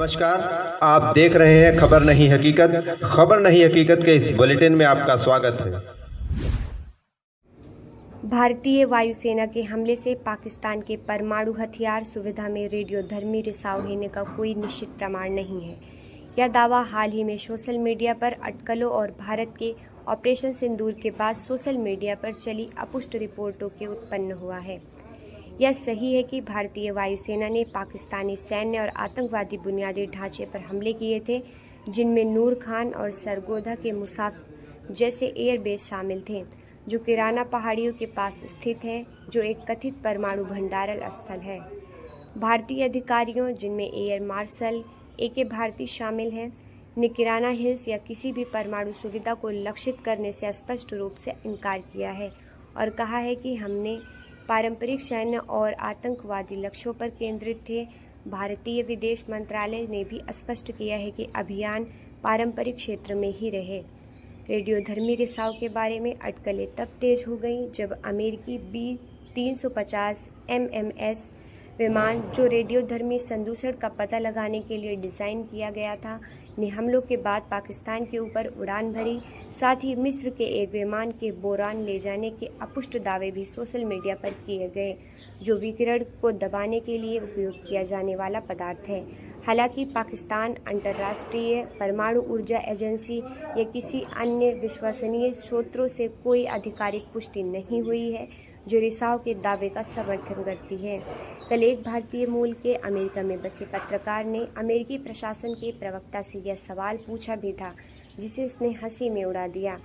नमस्कार। आप देख रहे हैं खबर नहीं हकीकत के इस बुलेटिन में आपका स्वागत है। भारतीय वायुसेना के हमले से पाकिस्तान के परमाणु हथियार सुविधा में रेडियोधर्मी रिसाव होने का कोई निश्चित प्रमाण नहीं है। यह दावा हाल ही में सोशल मीडिया पर अटकलों और भारत के ऑपरेशन सिंदूर के बाद सोशल मीडिया पर चली अपुष्ट रिपोर्टों के उत्पन्न हुआ है। यह सही है कि भारतीय वायुसेना ने पाकिस्तानी सैन्य और आतंकवादी बुनियादी ढांचे पर हमले किए थे, जिनमें नूर खान और सरगोधा के मुसाफ जैसे एयरबेस शामिल थे, जो किराना पहाड़ियों के पास स्थित है, जो एक कथित परमाणु भंडारण स्थल है। भारतीय अधिकारियों, जिनमें एयर मार्शल AK भारती शामिल हैं, ने किराना हिल्स या किसी भी परमाणु सुविधा को लक्षित करने से स्पष्ट रूप से इनकार किया है और कहा है कि हमने पारंपरिक सैन्य और आतंकवादी लक्ष्यों पर केंद्रित थे। भारतीय विदेश मंत्रालय ने भी स्पष्ट किया है कि अभियान पारंपरिक क्षेत्र में ही रहे। रेडियोधर्मी रिसाव के बारे में अटकलें तब तेज हो गईं जब अमेरिकी B-350 MMS विमान, जो रेडियोधर्मी संदूषण का पता लगाने के लिए डिज़ाइन किया गया था, ने हमलों के बाद पाकिस्तान के ऊपर उड़ान भरी। साथ ही मिस्र के एक विमान के बोरान ले जाने के अपुष्ट दावे भी सोशल मीडिया पर किए गए, जो विकिरण को दबाने के लिए उपयोग किया जाने वाला पदार्थ है। हालांकि पाकिस्तान अंतर्राष्ट्रीय परमाणु ऊर्जा एजेंसी या किसी अन्य विश्वसनीय स्रोतों से कोई आधिकारिक पुष्टि नहीं हुई है जो रिसाव के दावे का समर्थन करती है। कल एक भारतीय मूल के अमेरिका में बसे पत्रकार ने अमेरिकी प्रशासन के प्रवक्ता से यह सवाल पूछा भी था, जिसे उसने हंसी में उड़ा दिया।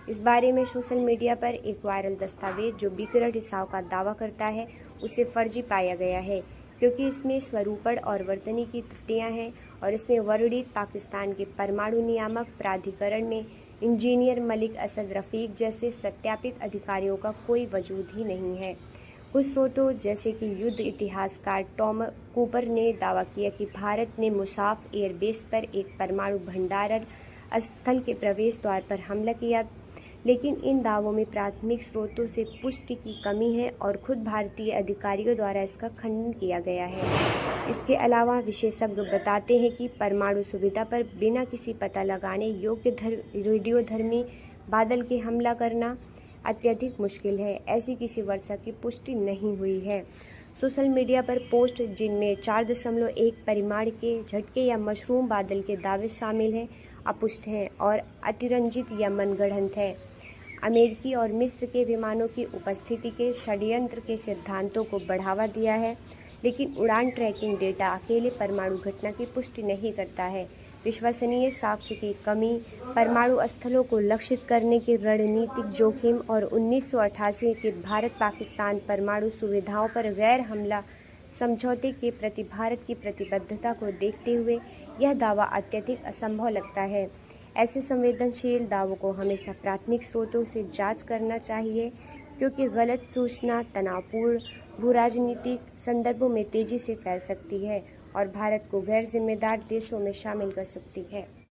इस बारे में सोशल मीडिया पर एक वायरल दस्तावेज जो विकिरण रिसाव का दावा करता है, उसे फर्जी पाया गया है, क्योंकि इसमें स्वरूपण और वर्तनी की त्रुटियां हैं और इसमें वर्णित पाकिस्तान के परमाणु नियामक प्राधिकरण में इंजीनियर मलिक असद रफ़ीक जैसे सत्यापित अधिकारियों का कोई वजूद ही नहीं है। कुछ स्रोतों, जैसे कि युद्ध इतिहासकार टॉम कूपर ने दावा किया कि भारत ने मुसाफ एयरबेस पर एक परमाणु भंडारण स्थल के प्रवेश द्वार पर हमला किया, लेकिन इन दावों में प्राथमिक स्रोतों से पुष्टि की कमी है और खुद भारतीय अधिकारियों द्वारा इसका खंडन किया गया है। इसके अलावा विशेषज्ञ बताते हैं कि परमाणु सुविधा पर बिना किसी पता लगाने योग्य रेडियोधर्मी बादल के हमला करना अत्यधिक मुश्किल है। ऐसी किसी वर्षा की पुष्टि नहीं हुई है। सोशल मीडिया पर पोस्ट, जिनमें 4.1 परिमाण के झटके या मशरूम बादल के दावे शामिल हैं, अपुष्ट हैं और अतिरंजित या मनगढ़ंत है। अमेरिकी और मिस्र के विमानों की उपस्थिति के षड्यंत्र के सिद्धांतों को बढ़ावा दिया है, लेकिन उड़ान ट्रैकिंग डेटा अकेले परमाणु घटना की पुष्टि नहीं करता है। विश्वसनीय साक्ष्य की कमी, परमाणु स्थलों को लक्षित करने के रणनीतिक जोखिम और 1988 के भारत पाकिस्तान परमाणु सुविधाओं पर गैर हमला समझौते के प्रति भारत की प्रतिबद्धता को देखते हुए यह दावा अत्यधिक असंभव लगता है। ऐसे संवेदनशील दावों को हमेशा प्राथमिक स्रोतों से जांच करना चाहिए, क्योंकि गलत सूचना तनावपूर्ण भूराजनीतिक संदर्भों में तेजी से फैल सकती है और भारत को गैर जिम्मेदार देशों में शामिल कर सकती है।